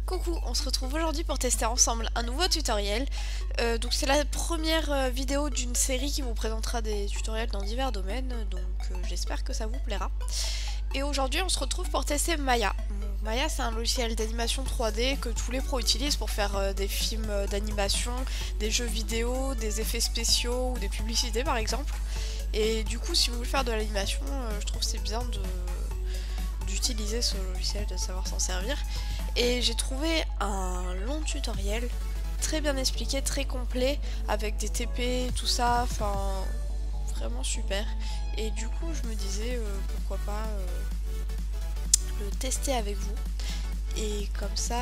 Coucou, on se retrouve aujourd'hui pour tester ensemble un nouveau tutoriel. Donc c'est la première vidéo d'une série qui vous présentera des tutoriels dans divers domaines, donc j'espère que ça vous plaira. Et aujourd'hui on se retrouve pour tester Maya. Donc, Maya c'est un logiciel d'animation 3D que tous les pros utilisent pour faire des films d'animation, des jeux vidéo, des effets spéciaux ou des publicités par exemple. Et du coup si vous voulez faire de l'animation, je trouve que c'est bien d'utiliser ce logiciel, de savoir s'en servir. Et j'ai trouvé un long tutoriel très bien expliqué, très complet, avec des TP, tout ça, enfin vraiment super. Et du coup je me disais pourquoi pas le tester avec vous. Et comme ça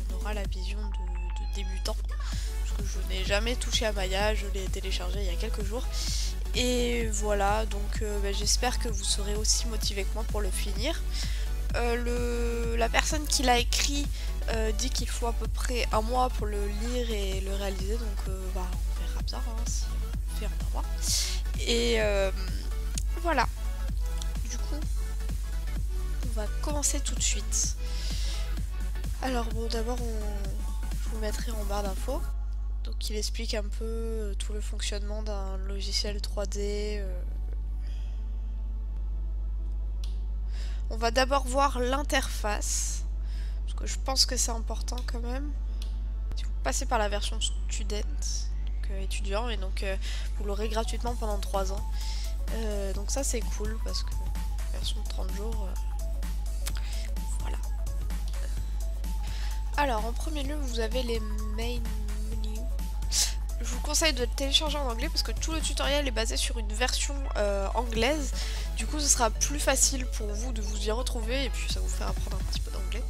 on aura la vision de débutant. Parce que je n'ai jamais touché à Maya, je l'ai téléchargé il y a quelques jours. Et voilà, donc j'espère que vous serez aussi motivé que moi pour le finir. La personne qui l'a écrit dit qu'il faut à peu près un mois pour le lire et le réaliser, donc on verra bien si on le fait en un mois. Et voilà, du coup on va commencer tout de suite. Alors bon, d'abord je vous mettrai en barre d'infos. Donc il explique un peu tout le fonctionnement d'un logiciel 3D. On va d'abord voir l'interface, parce que je pense que c'est important quand même. Si vous passez par la version student, donc étudiant, et donc vous l'aurez gratuitement pendant 3 ans. Donc ça c'est cool, parce que version de 30 jours, voilà. Alors en premier lieu vous avez les main menus. Je vous conseille de le télécharger en anglais parce que tout le tutoriel est basé sur une version anglaise. Du coup ce sera plus facile pour vous de vous y retrouver et puis ça vous fera apprendre un petit peu d'anglais.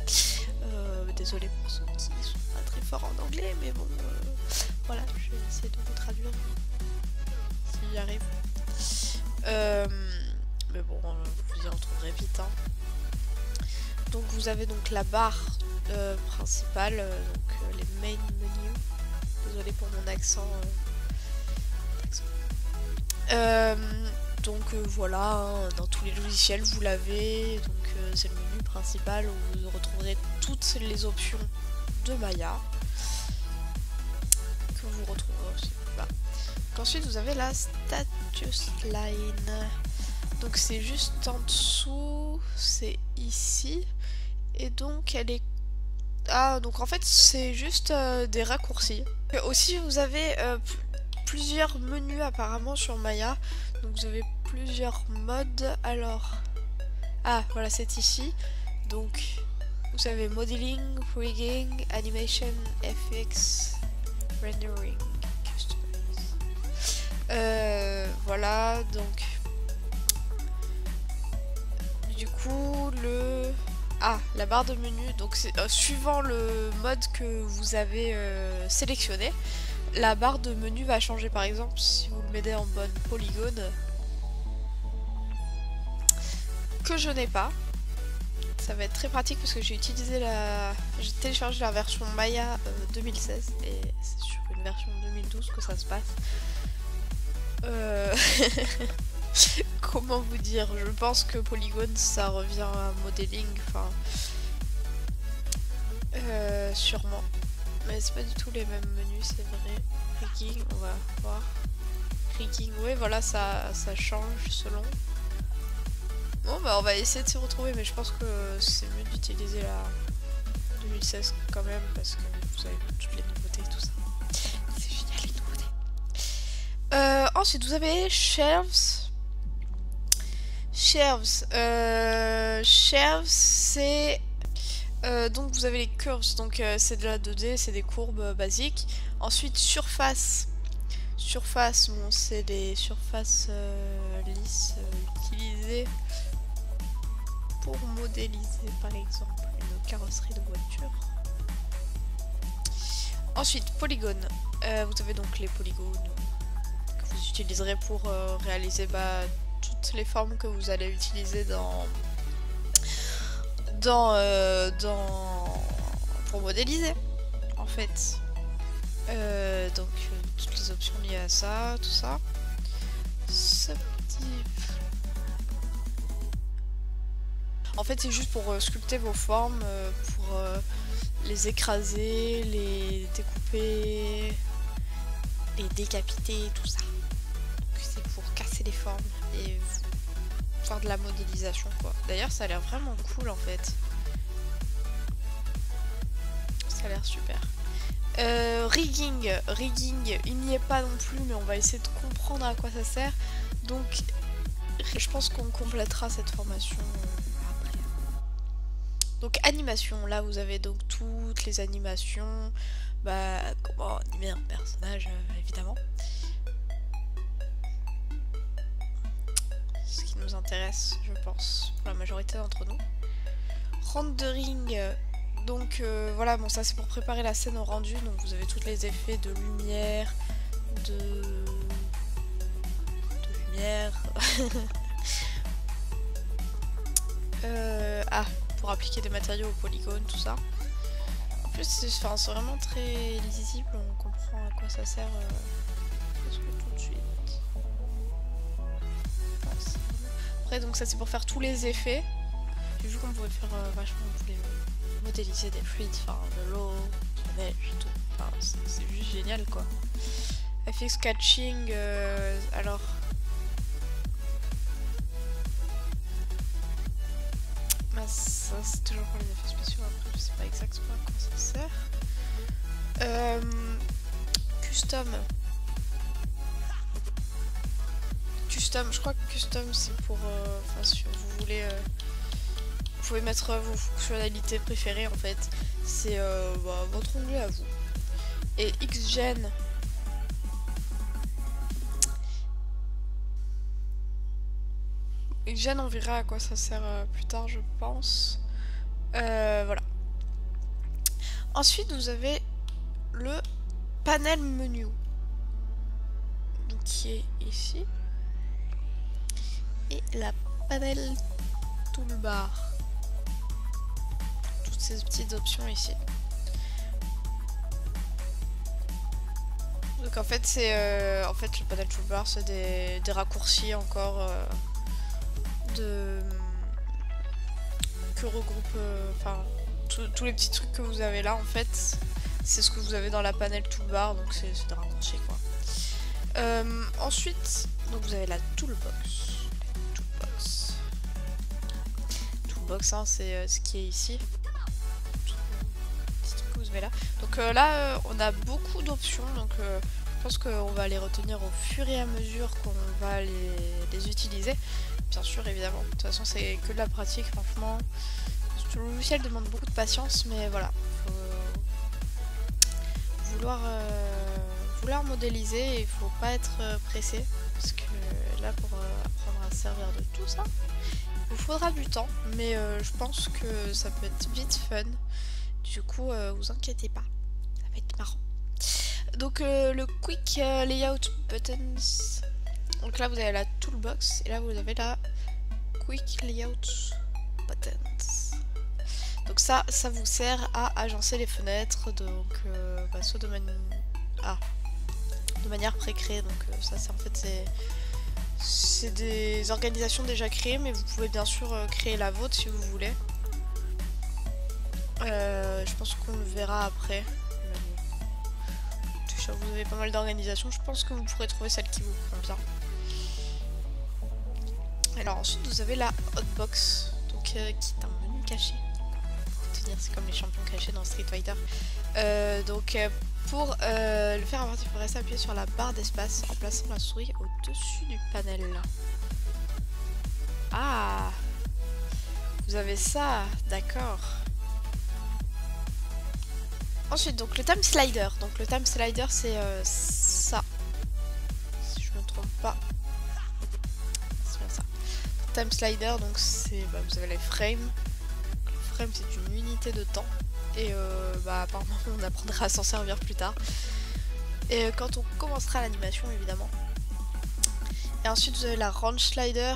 Désolée pour ceux qui sont pas très forts en anglais, mais bon, voilà, je vais essayer de vous traduire si j'y arrive. Mais bon, vous y retrouverez vite. Hein. Donc vous avez donc la barre principale, donc les main menus. Désolée pour mon accent. Donc voilà, hein, dans tous les logiciels vous l'avez. Donc c'est le menu principal où vous retrouverez toutes les options de Maya que vous retrouverez aussi là. Ensuite vous avez la status line. Donc c'est juste en dessous, c'est ici. Et donc elle est... Ah, donc en fait c'est juste des raccourcis. Et aussi vous avez plusieurs menus apparemment sur Maya. Donc vous avez plusieurs modes. Alors... Ah, voilà, c'est ici. Donc vous avez modeling, rigging, animation, FX, rendering, customize. Voilà, donc... Du coup, la barre de menu, donc c'est suivant le mode que vous avez sélectionné, la barre de menu va changer. Par exemple, si vous le mettez en mode polygone, que je n'ai pas, ça va être très pratique parce que j'ai téléchargé la version Maya 2016 et c'est sur une version 2012 que ça se passe. Comment vous dire, je pense que polygone ça revient à modeling, enfin sûrement, mais c'est pas du tout les mêmes menus, c'est vrai. Rigging, on va voir. Rigging, ouais, voilà, ça change selon. Bon bah on va essayer de se retrouver, mais je pense que c'est mieux d'utiliser la 2016 quand même parce que vous avez toutes les nouveautés et tout ça. C'est génial les nouveautés. Ensuite vous avez shelves. Shelves, c'est... donc vous avez les curves, donc c'est de la 2D, c'est des courbes basiques. Ensuite surface. Surface, bon c'est des surfaces lisses utilisées pour modéliser par exemple une carrosserie de voiture. Ensuite polygone, vous avez donc les polygones que vous utiliserez pour réaliser toutes les formes que vous allez utiliser pour modéliser en fait. Donc toutes les options liées à ça, tout ça. En fait c'est juste pour sculpter vos formes, pour les écraser, les découper, les décapiter, tout ça. C'est pour casser les formes et faire de la modélisation quoi. D'ailleurs ça a l'air vraiment cool en fait. Ça a l'air super. Rigging, il n'y est pas non plus mais on va essayer de comprendre à quoi ça sert. Donc je pense qu'on complétera cette formation après. Donc animation, là vous avez donc toutes les animations. Bah comment animer un personnage évidemment. Ce qui nous intéresse je pense pour la majorité d'entre nous. Rendering, donc voilà, bon ça c'est pour préparer la scène au rendu, donc vous avez tous les effets de lumière, de lumière. Ah, pour appliquer des matériaux aux polygones, tout ça. En plus c'est vraiment très lisible, on comprend à quoi ça sert tout de suite. Après donc ça c'est pour faire tous les effets. J'ai vu qu'on pouvait faire vachement, on pouvait modéliser des fluides, enfin de l'eau, de la neige et tout. Enfin, c'est juste génial quoi. FX Catching, alors... Bah, ça c'est toujours pour les effets spéciaux, après je sais pas exactement à quoi ça sert. Custom. Custom, je crois que custom c'est pour... Enfin si vous voulez... vous pouvez mettre vos fonctionnalités préférées en fait. C'est bah, votre onglet à vous. Et Xgen. Xgen on verra à quoi ça sert plus tard je pense. Voilà. Ensuite vous avez le panel menu. Donc qui est ici. Et la panel toolbar. Toutes ces petites options ici. Donc en fait c'est le panel toolbar c'est des raccourcis encore que regroupe enfin tous les petits trucs que vous avez là en fait c'est ce que vous avez dans la panel toolbar donc c'est des raccourcis quoi. Ensuite donc vous avez la toolbox. Toolbox hein, c'est ce qui est ici. Que vous avez là. Donc là on a beaucoup d'options donc je pense qu'on va les retenir au fur et à mesure qu'on va les utiliser. Bien sûr évidemment. De toute façon c'est que de la pratique franchement. Le logiciel demande beaucoup de patience mais voilà. Faut vouloir modéliser et il faut pas être pressé. Parce que là pour apprendre à servir de tout ça, il vous faudra du temps. Mais je pense que ça peut être vite fun. Du coup, vous inquiétez pas, ça va être marrant. Donc le Quick Layout Buttons. Donc là vous avez la Toolbox et là vous avez la Quick Layout Buttons. Donc ça vous sert à agencer les fenêtres, donc bah, soit de manière pré-créée. Donc ça c'est en fait c'est des organisations déjà créées, mais vous pouvez bien sûr créer la vôtre si vous voulez. Je pense qu'on le verra après. Déjà, vous avez pas mal d'organisations. Je pense que vous pourrez trouver celle qui vous convient. Alors ensuite vous avez la Hotbox, donc qui est un menu caché. Pour tenir, c'est comme les champions cachés dans Street Fighter. Pour le faire avancer, il faut rester appuyé sur la barre d'espace en plaçant la souris au-dessus du panel. Ah, vous avez ça, d'accord. Ensuite, donc le time slider. Donc le time slider, c'est ça. Si je me trompe pas. C'est bien ça. Time slider, donc c'est. Bah, vous avez les frames. Le frame, c'est une unité de temps. Et bah, apparemment, on apprendra à s'en servir plus tard. Et quand on commencera l'animation, évidemment. Et ensuite, vous avez la range slider.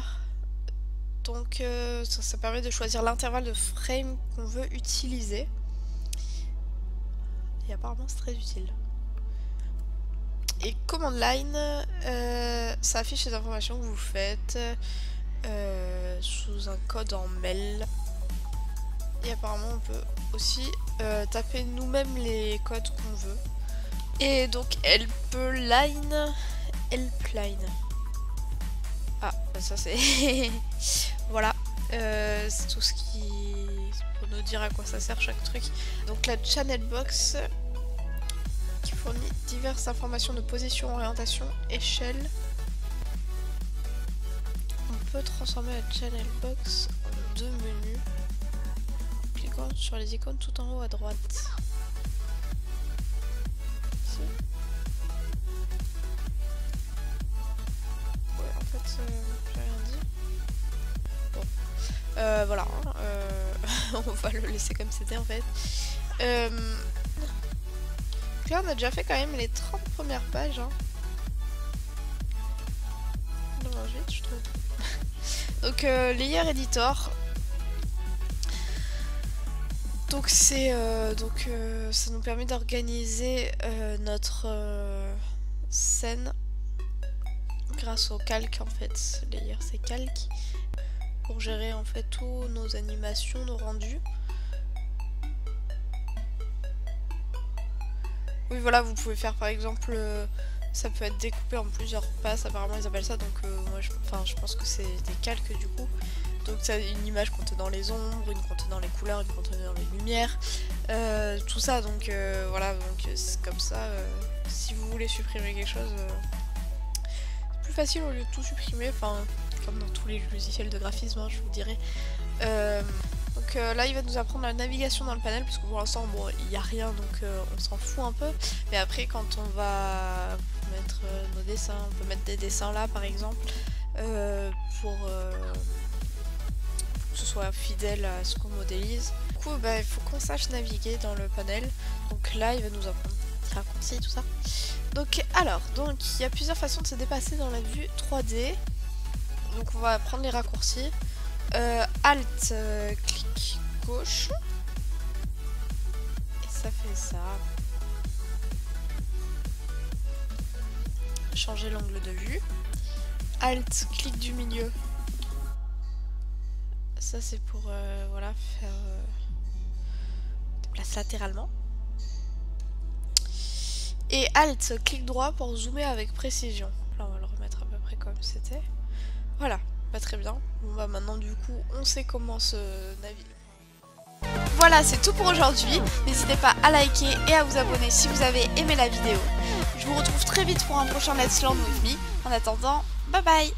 Donc, ça permet de choisir l'intervalle de frame qu'on veut utiliser. Et apparemment c'est très utile. Et command line, ça affiche les informations que vous faites sous un code en mail. Et apparemment on peut aussi taper nous-mêmes les codes qu'on veut. Et donc helpline. Ah, bah ça c'est... voilà, c'est tout ce qui... pour nous dire à quoi ça sert chaque truc. Donc la channel box qui fournit diverses informations de position, orientation, échelle. On peut transformer la channel box en 2 menus en cliquant sur les icônes tout en haut à droite. Ici. Ouais, en fait, j'ai rien dit. Bon. Voilà. On va le laisser comme c'était en fait. Donc là, on a déjà fait quand même les 30 premières pages. Hein. On va vite, je trouve. Donc layer editor. Donc c'est ça nous permet d'organiser notre scène grâce au calque en fait. Layer c'est calque pour gérer en fait tous nos animations, nos rendus. Oui voilà, vous pouvez faire par exemple ça peut être découpé en plusieurs passes, apparemment ils appellent ça, donc moi je pense que c'est des calques du coup. Donc ça une image contenant les ombres, une contenant les couleurs, une contenant les lumières, tout ça, donc voilà, donc c'est comme ça, si vous voulez supprimer quelque chose, c'est plus facile au lieu de tout supprimer, enfin comme dans tous les logiciels de graphisme, hein, je vous dirais. Donc là il va nous apprendre la navigation dans le panel, parce que pour l'instant bon il n'y a rien, donc on s'en fout un peu, mais après quand on va mettre nos dessins, on peut mettre des dessins là par exemple, pour que ce soit fidèle à ce qu'on modélise. Du coup bah, il faut qu'on sache naviguer dans le panel, donc là il va nous apprendre des raccourcis tout ça. Donc alors, il y a plusieurs façons de se dépasser dans la vue 3D, donc on va prendre les raccourcis. Alt, clic gauche, et ça fait ça. Changer l'angle de vue. Alt, clic du milieu. Ça c'est pour voilà, faire déplace latéralement. Et Alt, clic droit pour zoomer avec précision. Là on va le remettre à peu près comme c'était. Voilà. Pas très bien. Bon bah maintenant du coup on sait comment se naviguer. Voilà, c'est tout pour aujourd'hui. N'hésitez pas à liker et à vous abonner si vous avez aimé la vidéo. Je vous retrouve très vite pour un prochain Let's Learn with me. En attendant, bye bye.